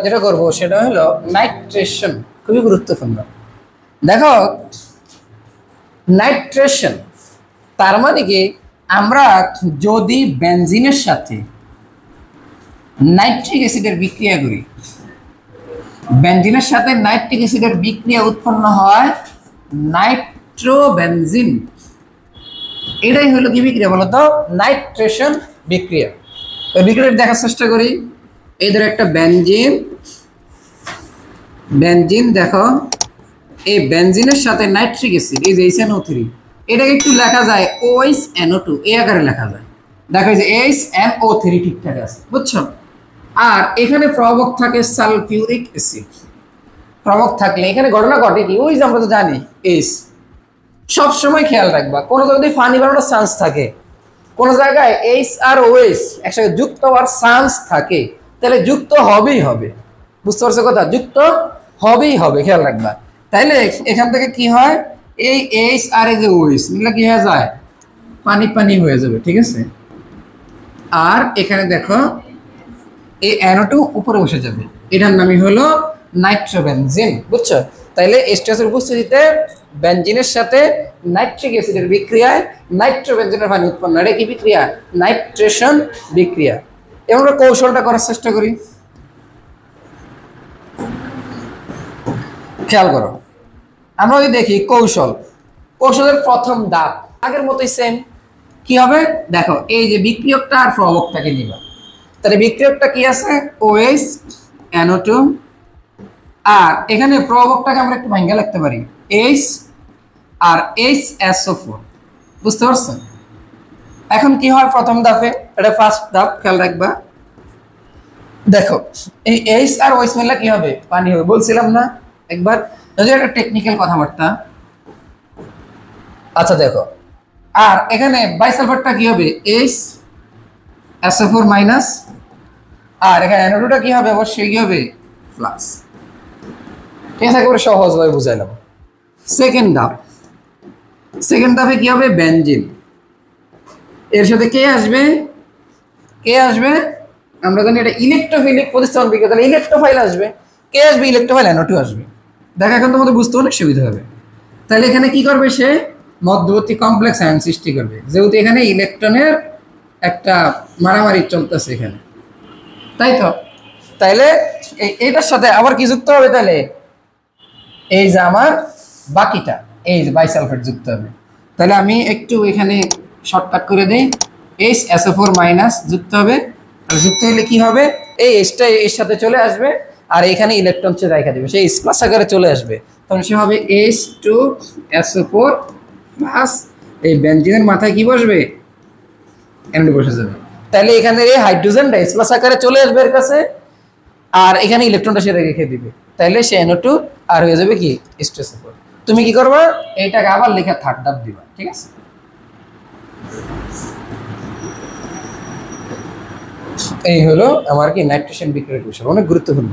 যেটা করব সেটা হলো নাইট্রেশন। খুবই গুরুত্বপূর্ণ। দেখো, নাইট্রেশন তার মানে কি, আমরা যদি বেনজিনের সাথে নাইট্রিক অ্যাসিডের বিক্রিয়া করি, বেনজিনের সাথে নাইট্রিক অ্যাসিডের বিক্রিয়া উৎপন্ন হয় নাইট্রোবেনজিন। এটাই হলো কি বিক্রিয়া বলতো? নাইট্রেশন বিক্রিয়া। তো বিক্রিয়া দেখার চেষ্টা করি। এই ধরো একটা বেনজিন, বেনজিন দেখো, এই বেনজিনের সাথে নাইট্রিক অ্যাসিড, এই যে HNO3, এটাকে একটু লেখা যায় OH NO2, এই আকারে লেখা যায়। দেখো এই যে HNO3 ঠিকঠাক আছে, বুঝছো? আর এখানে প্রবক থাকে সালফিউরিক অ্যাসিড। প্রবক থাকলে এখানে ঘটনা ঘটে কি, ওই যে আমরা তো জানি এইচ, সব সময় খেয়াল রাখবা কোনো যদি ফানি বানানোর চান্স থাকে, কোন জায়গায় এইচ আর ওএইচ একসাথে যুক্ত হওয়ার চান্স থাকে, তাহলে যুক্ত হবেই হবে। বুঝতে পারছো কথা? যুক্ত হবেই হবে, খেয়াল রাখবা। তাইলে এখান থেকে কি হয়, এই এইচ আর এই যে ওএইচ মিলে কি হয়ে যায়, পানি পানি হয়ে যাবে, ঠিক আছে? আর এখানে দেখো এই NO2 উপরে বসে যাবে, এটার নামই হলো নাইট্রোবেনজিন, বুঝছো? তাইলে এস্টারের উপস্থিতিতে বেনজিনের সাথে নাইট্রিক অ্যাসিডের বিক্রিয়ায় নাইট্রোবেনজিনের পানি উৎপন্ন, এটা কি বিক্রিয়া? নাইট্রেশন বিক্রিয়া। এবং আমরা কৌশলটা করার চেষ্টা করি, খেয়াল করো। আমরা যদি দেখি কৌশল, কৌশলের প্রথম ধাপ আগের মতোই সেম। কি হবে দেখো, এই যে বিক্রিয়কটা আর প্রবকটাকে নিবা, তাহলে বিক্রিয়কটা কি আছে, OH NO2, আর এখানে প্রবকটাকে আমরা একটু ভাঙা লিখতে পারি H আর HSO4। বুঝতে পারছেন? এখন কি হয় প্রথম ধাপে, এটা ফার্স্ট ধাপ, খেয়াল রাখবা। দেখো এই H আর OH মিললে কি হবে, পানি হবে, বলছিলাম না একবার? যদি একটা টেকনিক্যাল কথাবার্তা। আচ্ছা দেখো, আর এখানে বাইসালফারটা কি হবে, HSO4 মাইনাস, আর এখানে NO2টা কি হবে, অবশ্যই কি হবে, প্লাস। ঠিক আছে, একেবারে সহজভাবে বুঝাইলাম। সেকেন্ড ধাপ, সেকেন্ড ধাপে কি হবে, বেনজিন, এর সাথে কে আসবে, কে আসবে, আমরা জানি এটা ইলেকট্রোফিলিক প্রতিস্থাপন বিক্রিয়া, তাহলে ইলেকট্রোফাইল আসবে। কে আসবে, ইলেকট্রোফাইল NO2 আসবে। দেখা এখন তোমাদের বুঝতে অনেক সুবিধা হবে। তাহলে এখানে কি করবে, সে মধ্যবর্তী কমপ্লেক্স আয়ন সৃষ্টি করবে, যেহেতু এখানে ইলেকট্রনের একটা মারামারি চলতেছে এখানে, তাই তো? তাইলে এইটার সাথে আবার কি যুক্ত হবে, তাহলে এই যে আমার বাকিটা, এই যে বাইসালফেট যুক্ত হবে। তাহলে আমি একটু এখানে শর্টকাট করে দেই, HSO4 মাইনাস যুক্ত হবে। আর যুক্ত হলে কি হবে, এই Hটা এর সাথে চলে আসবে, আর এখানে ইলেকট্রন সে রেখে দেবে, সেই H+ আকারে চলে আসবে। তখন সে হবে H2SO4 প্লাস, এই বেনজিনের মাথায় কি বসবে, NO2 বসে যাবে। তাহলে এখানে এই হাইড্রোজেনটা H+ আকারে চলে আসবে এর কাছে, আর এখানে ইলেকট্রনটা সে রেখে দিবে, তাইলে সে NO2 আর হয়ে যাবে কি, H2SO4। তুমি কি করবা, এইটাকে আবার লেখা থার্ড ধাপ দিবা, ঠিক আছে? এই হলো আমার কি নাইট্রেশন বিক্রিয়ার কৌশল, অনেক গুরুত্বপূর্ণ।